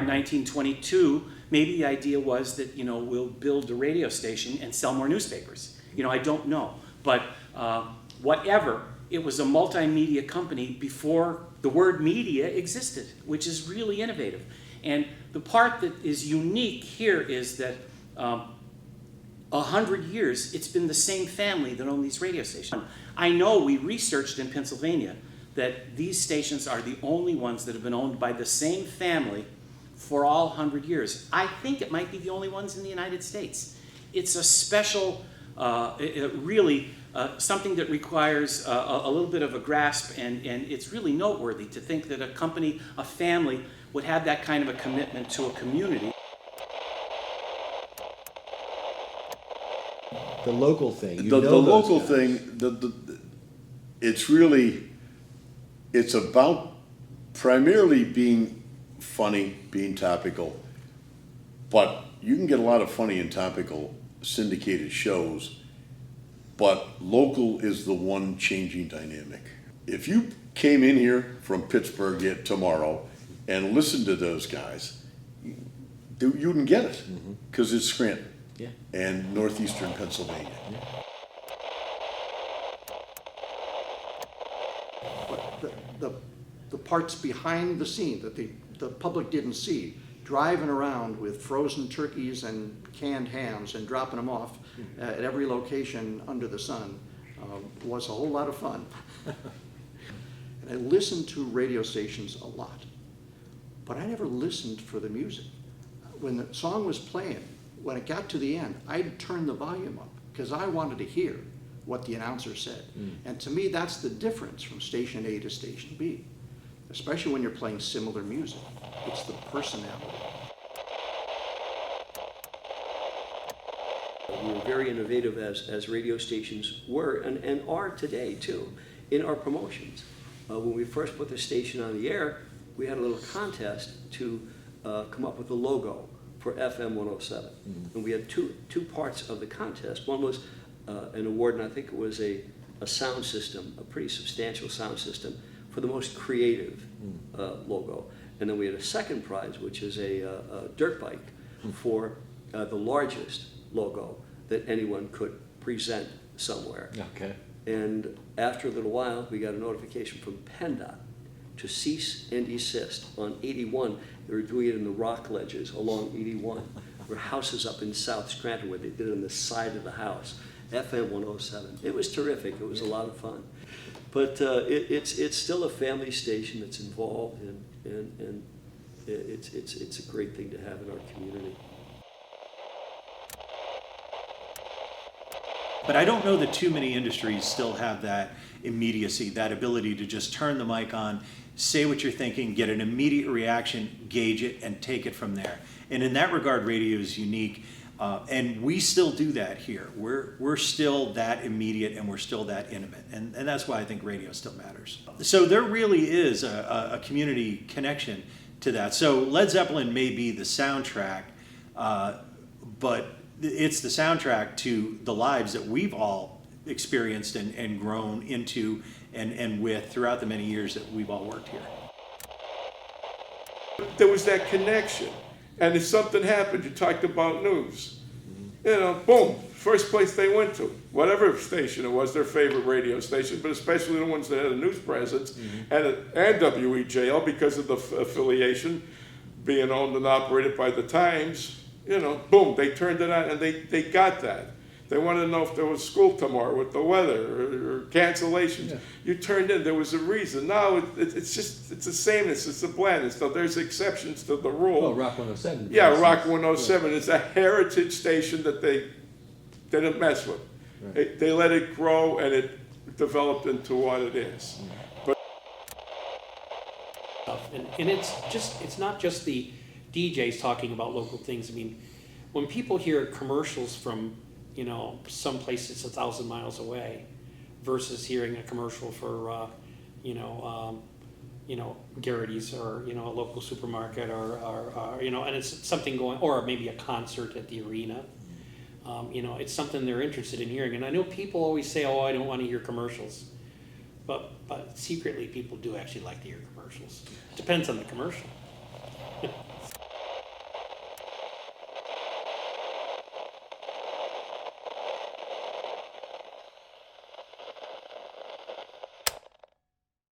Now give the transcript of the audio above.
In 1922, maybe the idea was that, we'll build a radio station and sell more newspapers. I don't know. But whatever, it was a multimedia company before the word media existed, which is really innovative. And the part that is unique here is that 100 years, it's been the same family that owned these radio stations. I know we researched in Pennsylvania that these stations are the only ones that have been owned by the same family for all 100 years. I think it might be the only ones in the United States. It's a special, really something that requires a little bit of a grasp, and it's really noteworthy to think that a company, a family, would have that kind of a commitment to a community. The local thing. The local thing, it's about primarily being funny, being topical, but you can get a lot of funny and topical syndicated shows, but local is the one changing dynamic. If you came in here from Pittsburgh yet tomorrow and listened to those guys, you wouldn't get it, because it's Scranton. Yeah. And northeastern Pennsylvania. Yeah. But the parts behind the scene that the public didn't see, driving around with frozen turkeys and canned hams and dropping them off at every location under the sun, was a whole lot of fun. And I listened to radio stations a lot, but I never listened for the music. When the song was playing, when it got to the end, I'd turn the volume up because I wanted to hear what the announcer said. And to me, that's the difference from station A to station B, especially when you're playing similar music. It's the personality. We were very innovative as radio stations were and are today too in our promotions. When we first put the station on the air, we had a little contest to come up with a logo for FM 107. And we had two parts of the contest. One was an award, and I think it was a sound system, a pretty substantial sound system for the most creative logo. And then we had a second prize, which is a dirt bike for the largest logo that anyone could present somewhere. Okay. And after a little while, we got a notification from PennDOT to cease and desist on 81. They were doing it in the rock ledges along 81. There were houses up in South Scranton where they did it on the side of the house. FM 107. It was terrific. It was a lot of fun. But it's still a family station that's involved, and it's a great thing to have in our community. But I don't know that too many industries still have that immediacy, that ability to just turn the mic on, say what you're thinking, get an immediate reaction, gauge it, and take it from there. And in that regard, radio is unique. And we still do that here. We're still that immediate, and we're still that intimate. And that's why I think radio still matters. So there really is a community connection to that. So Led Zeppelin may be the soundtrack, but it's the soundtrack to the lives that we've all experienced and grown into and with throughout the many years that we've all worked here. There was that connection. And if something happened, you talked about news. Boom, first place they went to, whatever station it was, their favorite radio station, but especially the ones that had a news presence, and WEJL, because of the affiliation being owned and operated by the Times, boom, they turned it on, and they got that. They wanted to know if there was school tomorrow with the weather or cancellations. Yeah. You turned in, there was a reason. Now it's the sameness, it's a blend. So there's exceptions to the rule. Well, Rock 107. Yeah, Rock 107 is a heritage station that they didn't mess with. Right. They let it grow, and it developed into what it is. But and it's not just the DJs talking about local things. I mean, when people hear commercials from some place that's 1,000 miles away versus hearing a commercial for, Garrity's or, a local supermarket or and it's something going, or maybe a concert at the arena. It's something they're interested in hearing. And I know people always say, I don't want to hear commercials. But secretly people do actually like to hear commercials. Depends on the commercial.